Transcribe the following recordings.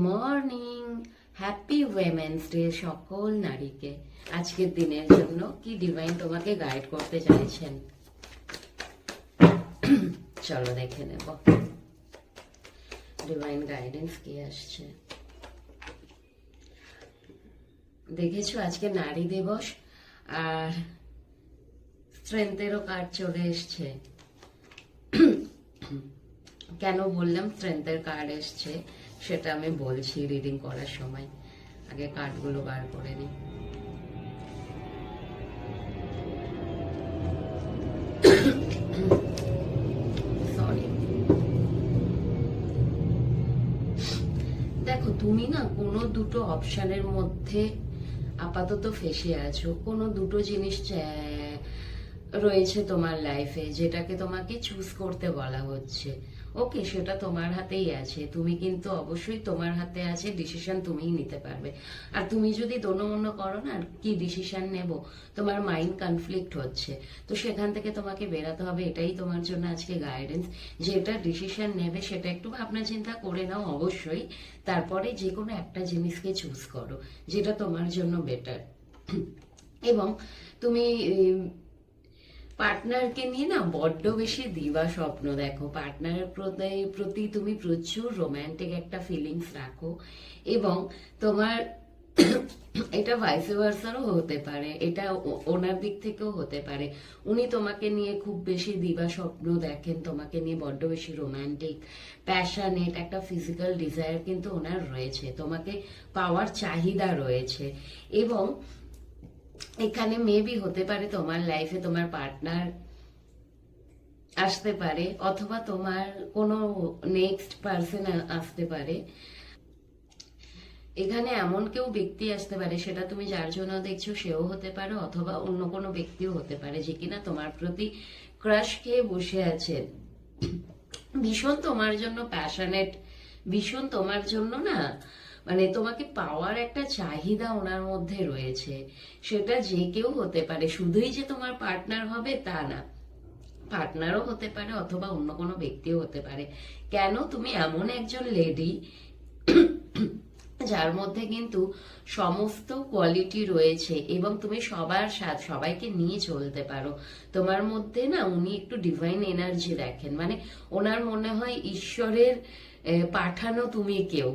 Morning, happy women's day সকল নারীকে। আজকের দিনের জন্য কি ডিভাইন তোমাকে গাইড করতে চাইছেন চলো দেখে নেব ডিভাইন গাইডেন্স কি আসছে। দেখেছো আজকে নারী দিবস আর স্ট্রেংথেরও কার্ড চলে এসছে। কেন বললাম স্ট্রেংথের কার্ড এসছে সেটা আমি বলছি রিডিং করার সময়। আগে কার্ডগুলো বার করে নিই। সরি, দেখো তুমি না কোনো দুটো অপশনের মধ্যে আপাতত ফেসে আছো। কোনো দুটো জিনিস রয়েছে তোমার লাইফে যেটাকে তোমাকে চুজ করতে বলা হচ্ছে। ওকে, সেটা তোমার হাতেই আছে। তুমি কিন্তু অবশ্যই তোমার হাতে আছে, ডিসিশন তুমিই নিতে পারবে। আর তুমি যদি দোনোমনো করো না কি ডিসিশন নেব, তোমার মাইন্ড কনফ্লিক্ট হচ্ছে, তো সেখান থেকে তোমাকে বেরাতে হবে। এটাই তোমার জন্য আজকে গাইডেন্স। যেটা ডিসিশন নেবে সেটা একটু ভাবনা চিন্তা করে নাও অবশ্যই। তারপরে যে কোনো একটা জিনিসকে চুজ করো যেটা তোমার জন্য বেটার। এবং তুমি পার্টনারকে নিয়ে না বড্ড বেশি দিবা স্বপ্ন দেখো। পার্টনারের প্রতি তুমি প্রচুর রোম্যান্টিক একটা ফিলিংস রাখো। এবং তোমার এটা ভাইস ভার্সারও হতে পারে, এটা ওনার দিক থেকেও হতে পারে। উনি তোমাকে নিয়ে খুব বেশি দিবা স্বপ্ন দেখেন, তোমাকে নিয়ে বড্ড বেশি রোম্যান্টিক, প্যাশনেট একটা ফিজিক্যাল ডিজায়ার কিন্তু ওনার রয়েছে, তোমাকে পাওয়ার চাহিদা রয়েছে। এবং এখানে মেবি হতে পারে তোমার লাইফে তোমার পার্টনার আসতে পারে, অথবা তোমার কোনো নেক্সট পার্সন আসতে পারে। এখানে এমন কেউ ব্যক্তি আসতে পারে, সেটা তুমি যার জন্য দেখছো সেও হতে পারে, অথবা অন্য কোনো ব্যক্তিও হতে পারে যে কিনা তোমার প্রতি ক্রাশ খেয়ে বসে আছে, ভীষণ তোমার জন্য প্যাশনেট, ভীষণ তোমার জন্য না মানে তোমাকে পাওয়ার একটা চাহিদা ওনার মধ্যে রয়েছে। সেটা যে কেউ হতে পারে, শুধুই যে তোমার পার্টনার হবে তা না, পার্টনারও হতে পারে অথবা অন্য কোনো ব্যক্তিও হতে পারে। কেন, তুমি এমন একজন লেডি যার মধ্যে কিন্তু সমস্ত কোয়ালিটি রয়েছে এবং তুমি সবার সাথে সবাইকে নিয়ে চলতে পারো। তোমার মধ্যে না উনি একটু ডিভাইন এনার্জি দেখেন, মানে ওনার মনে হয় ঈশ্বরের পাঠানো তুমি কেউ।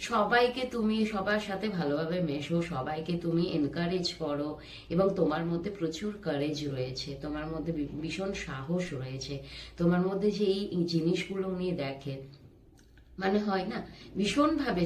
সবাইকে তুমি সবার সাথে ভালোভাবে মেশো, সবাইকে তুমি এনকারেজ করো এবং তোমার মধ্যে প্রচুর কারেজ রয়েছে, তোমার মধ্যে ভীষণ সাহস রয়েছে। তোমার মধ্যে যে এই জিনিসগুলো উনি দেখেন, মানে হয় না ভীষণ ভাবে